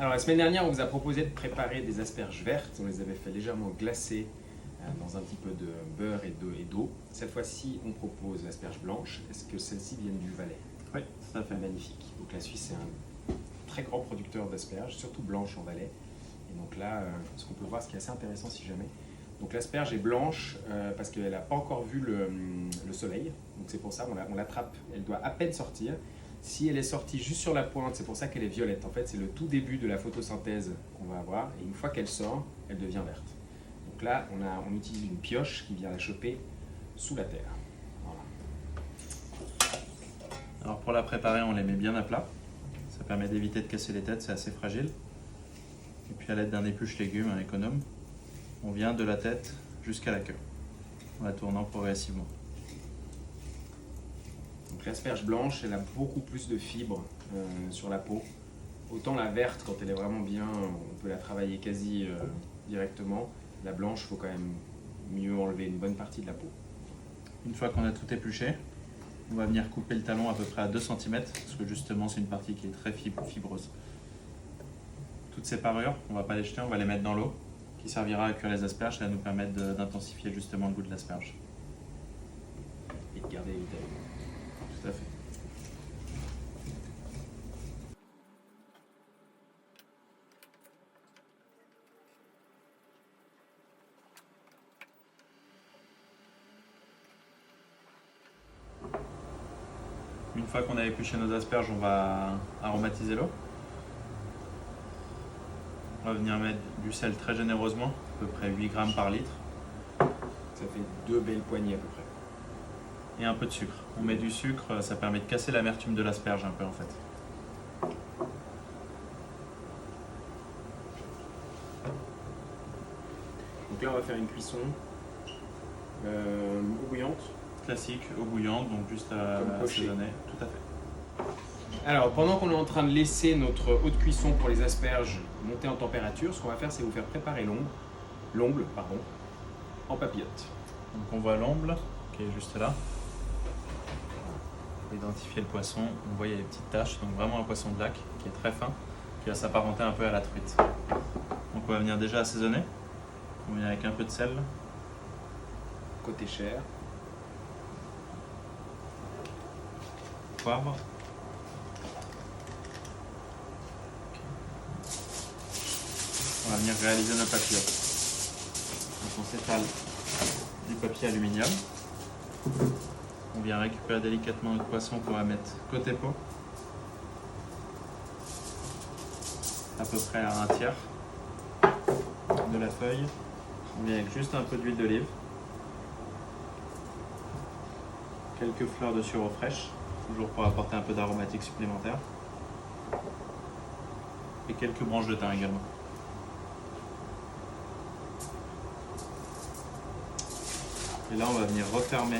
Alors la semaine dernière, on vous a proposé de préparer des asperges vertes. On les avait fait légèrement glacer dans un petit peu de beurre et d'eau. Cette fois-ci, on propose l'asperge blanche. Est-ce que celles-ci viennent du Valais? Oui, tout à fait. Magnifique. Donc la Suisse est un très grand producteur d'asperges, surtout blanches en Valais. Et donc là, ce qu'on peut voir, ce qui est assez intéressant si jamais. Donc l'asperge est blanche parce qu'elle n'a pas encore vu le soleil. Donc c'est pour ça on l'attrape. Elle doit à peine sortir. Si elle est sortie juste sur la pointe, c'est pour ça qu'elle est violette. En fait, c'est le tout début de la photosynthèse qu'on va avoir. Et une fois qu'elle sort, elle devient verte. Donc là, on utilise une pioche qui vient la choper sous la terre. Voilà. Alors pour la préparer, on les met bien à plat. Ça permet d'éviter de casser les têtes, c'est assez fragile. Et puis à l'aide d'un épluche légumes, un économe, on vient de la tête jusqu'à la queue, en la tournant progressivement. Donc l'asperge blanche, elle a beaucoup plus de fibres sur la peau. Autant la verte, quand elle est vraiment bien, on peut la travailler quasi directement. La blanche, il faut quand même mieux enlever une bonne partie de la peau. Une fois qu'on a tout épluché, on va venir couper le talon à peu près à 2 cm, parce que justement c'est une partie qui est très fibreuse. Toutes ces parures, on ne va pas les jeter, on va les mettre dans l'eau, qui servira à cuire les asperges, ça va nous permettre d'intensifier justement le goût de l'asperge. Et de garder les vitamines. Tout à fait. Une fois qu'on a épluché nos asperges, on va aromatiser l'eau. On va venir mettre du sel très généreusement, à peu près 8 grammes par litre. Ça fait 2 belles poignées à peu près. Et un peu de sucre. On met du sucre, ça permet de casser l'amertume de l'asperge un peu en fait. Donc là, on va faire une cuisson eau bouillante. Classique, eau bouillante, donc juste à assaisonner. Tout à fait. Alors, pendant qu'on est en train de laisser notre eau de cuisson pour les asperges monter en température, ce qu'on va faire, c'est vous faire préparer l'omble en papillote. Donc on voit l'omble qui est juste là. Pour identifier le poisson, on voit il y a des petites taches, donc vraiment un poisson de lac qui est très fin, qui va s'apparenter un peu à la truite. Donc on va venir déjà assaisonner. On vient avec un peu de sel. Côté chair. Poivre. On va venir réaliser nos papillotes. Donc on s'étale du papier aluminium. On vient récupérer délicatement notre poisson qu'on va mettre côté peau. À peu près à un tiers de la feuille. On vient avec juste un peu d'huile d'olive. Quelques fleurs de sureau fraîche, toujours pour apporter un peu d'aromatique supplémentaire. Et quelques branches de thym également. Et là, on va venir refermer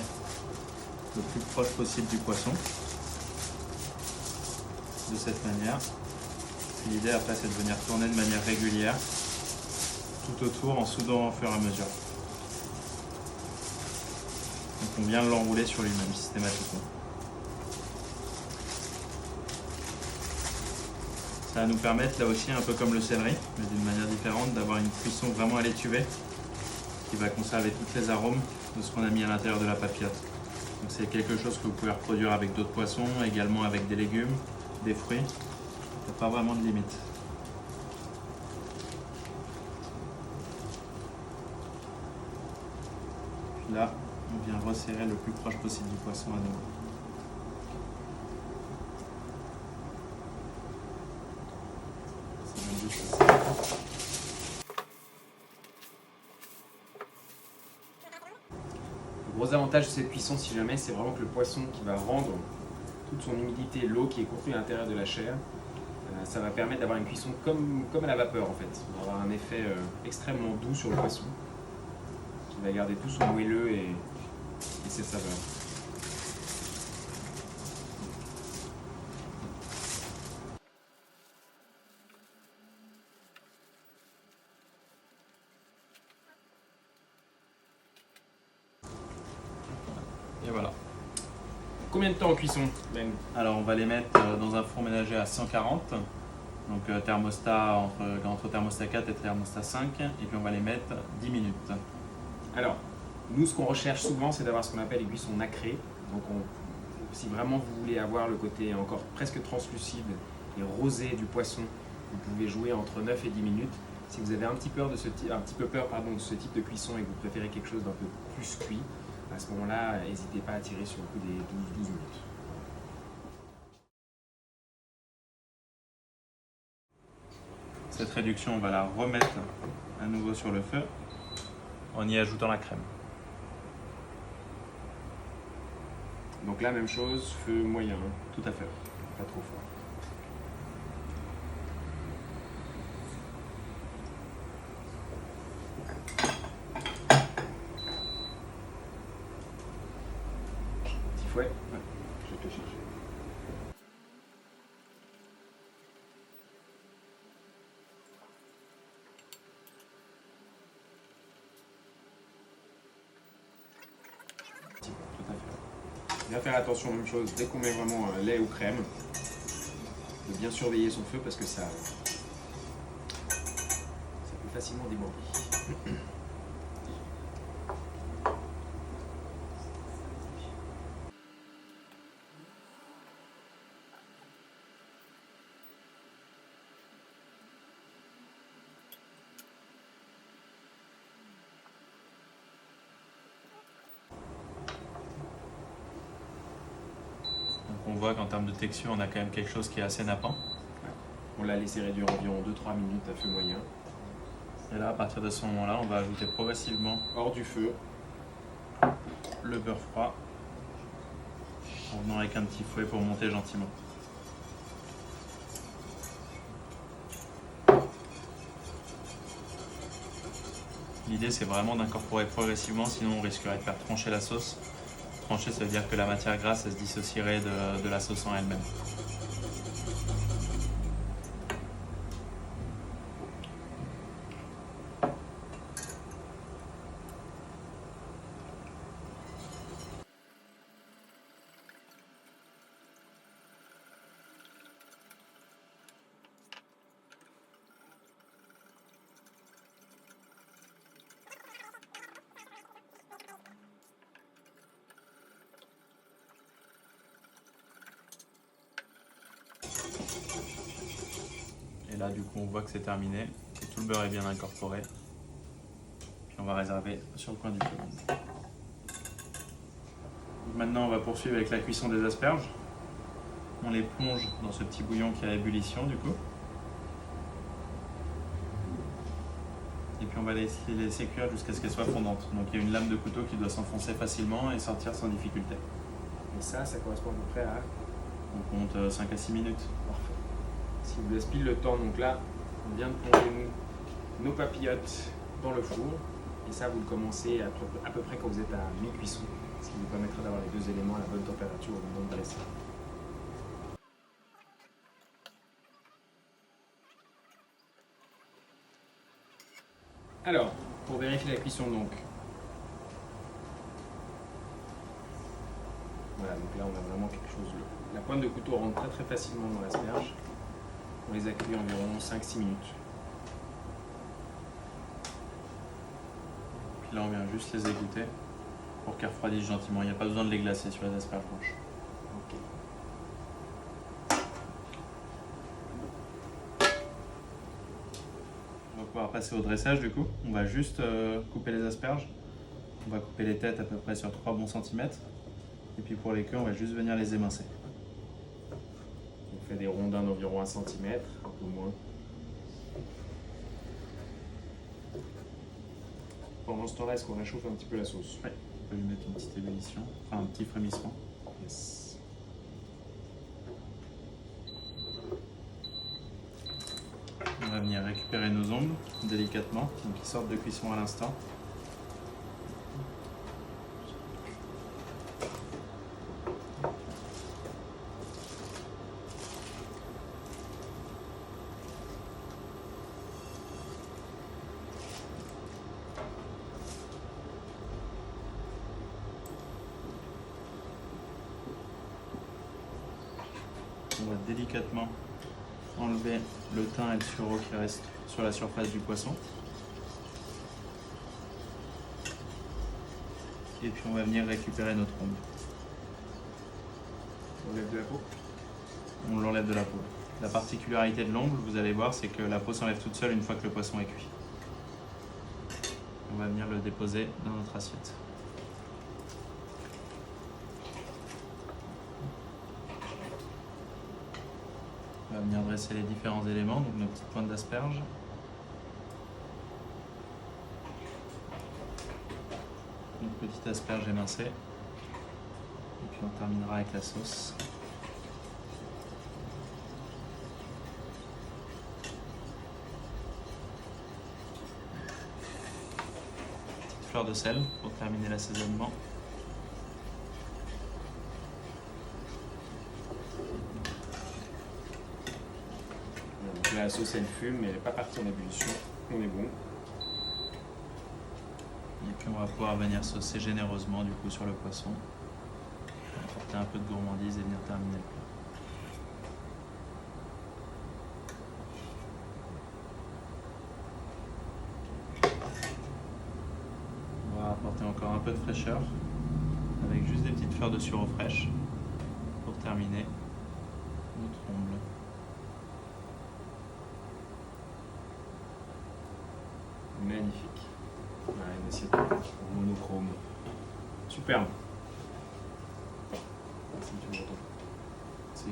le plus proche possible du poisson. De cette manière. L'idée après, c'est de venir tourner de manière régulière tout autour en soudant au fur et à mesure. Donc on vient l'enrouler sur lui-même systématiquement. Ça va nous permettre là aussi, un peu comme le céleri, mais d'une manière différente, d'avoir une cuisson vraiment à l'étuvée qui va conserver tous les arômes de ce qu'on a mis à l'intérieur de la papillote. Donc c'est quelque chose que vous pouvez reproduire avec d'autres poissons, également avec des légumes, des fruits. Il n'y a pas vraiment de limite. Puis là, on vient resserrer le plus proche possible du poisson à nouveau. Ça donne juste ça. Le gros avantage de cette cuisson, si jamais, c'est vraiment que le poisson qui va rendre toute son humidité, l'eau qui est contenue à l'intérieur de la chair, ça va permettre d'avoir une cuisson comme à la vapeur en fait. On va avoir un effet extrêmement doux sur le poisson, qui va garder tout son moelleux et ses saveurs. Et voilà. Combien de temps en cuisson, Ben? Alors on va les mettre dans un four ménager à 140. Donc thermostat entre thermostat 4 et thermostat 5, et puis on va les mettre 10 minutes. Alors, nous, ce qu'on recherche souvent, c'est d'avoir ce qu'on appelle les cuissons nacrées. Donc, si vraiment vous voulez avoir le côté encore presque translucide et rosé du poisson, vous pouvez jouer entre 9 et 10 minutes. Si vous avez un petit peu peur de ce type de cuisson et que vous préférez quelque chose d'un peu plus cuit, à ce moment-là, n'hésitez pas à tirer sur le coup des 12 minutes. Cette réduction, on va la remettre à nouveau sur le feu en y ajoutant la crème. Donc là, même chose, feu moyen, Tout à fait. pas trop fort. Petit fouet. Ouais. Je vais te chercher. Tout à fait. Bien faire attention, même chose, dès qu'on met vraiment lait ou crème, de bien surveiller son feu parce que ça peut facilement déborder. Donc on voit qu'en termes de texture, on a quand même quelque chose qui est assez nappant. On l'a laissé réduire environ 2-3 minutes à feu moyen. Et là, à partir de ce moment-là, on va ajouter progressivement Hors du feu. le beurre froid en venant avec un petit fouet pour monter gentiment. L'idée, c'est vraiment d'incorporer progressivement, sinon on risquerait de faire trancher la sauce. Trancher, ça veut dire que la matière grasse, elle se dissocierait de la sauce en elle-même. Et là, du coup, on voit que c'est terminé, que tout le beurre est bien incorporé. Puis on va réserver sur le coin du feu. Maintenant, on va poursuivre avec la cuisson des asperges. On les plonge dans ce petit bouillon qui est à ébullition, du coup. Et puis on va les laisser cuire jusqu'à ce qu'elles soient fondantes. Donc il y a une lame de couteau qui doit s'enfoncer facilement et sortir sans difficulté. Et ça correspond à peu près à... On compte 5 à 6 minutes. Parfait. Si vous laisse pile le temps, donc là, on vient de plonger nos papillotes dans le four. Et ça, vous le commencez à peu près quand vous êtes à mi-cuisson, ce qui vous permettra d'avoir les deux éléments à la bonne température au moment de dresser. Alors, pour vérifier la cuisson, donc, voilà, donc là on a vraiment quelque chose. La pointe de couteau rentre très très facilement dans l'asperge. On les a cuits environ 5-6 minutes. Puis là, on vient juste les égoutter pour qu'elles refroidissent gentiment. Il n'y a pas besoin de les glacer sur les asperges blanches. Ok. On va pouvoir passer au dressage du coup. On va juste couper les asperges. On va couper les têtes à peu près sur 3 bons centimètres. Et puis pour les queues, on va juste venir les émincer. On fait des rondins d'environ 1 cm, un peu moins. Pendant ce temps-là, est-ce qu'on réchauffe un petit peu la sauce? Oui. On peut lui mettre une petite ébullition, enfin un petit frémissement. Yes. On va venir récupérer nos ongles délicatement, donc ils sortent de cuisson à l'instant. On va délicatement enlever le thym et le sureau qui restent sur la surface du poisson. Et puis on va venir récupérer notre ombre. On lève de la peau. On l'enlève de la peau. La particularité de l'ombre, vous allez voir, c'est que la peau s'enlève toute seule une fois que le poisson est cuit. On va venir le déposer dans notre assiette. On va venir dresser les différents éléments, donc nos petites pointes d'asperges. Une petite asperge émincée. Et puis on terminera avec la sauce. Petite fleur de sel pour terminer l'assaisonnement. Donc là, la sauce elle fume, mais elle n'est pas partie en ébullition. On est bon. Et puis on va pouvoir venir saucer généreusement du coup sur le poisson. Apporter un peu de gourmandise et venir terminer le plat. On va apporter encore un peu de fraîcheur avec juste des petites fleurs de sureau fraîches pour terminer notre omble. Magnifique. Voilà, une assiette monochrome. Superbe. Merci, tu m'entends. Merci.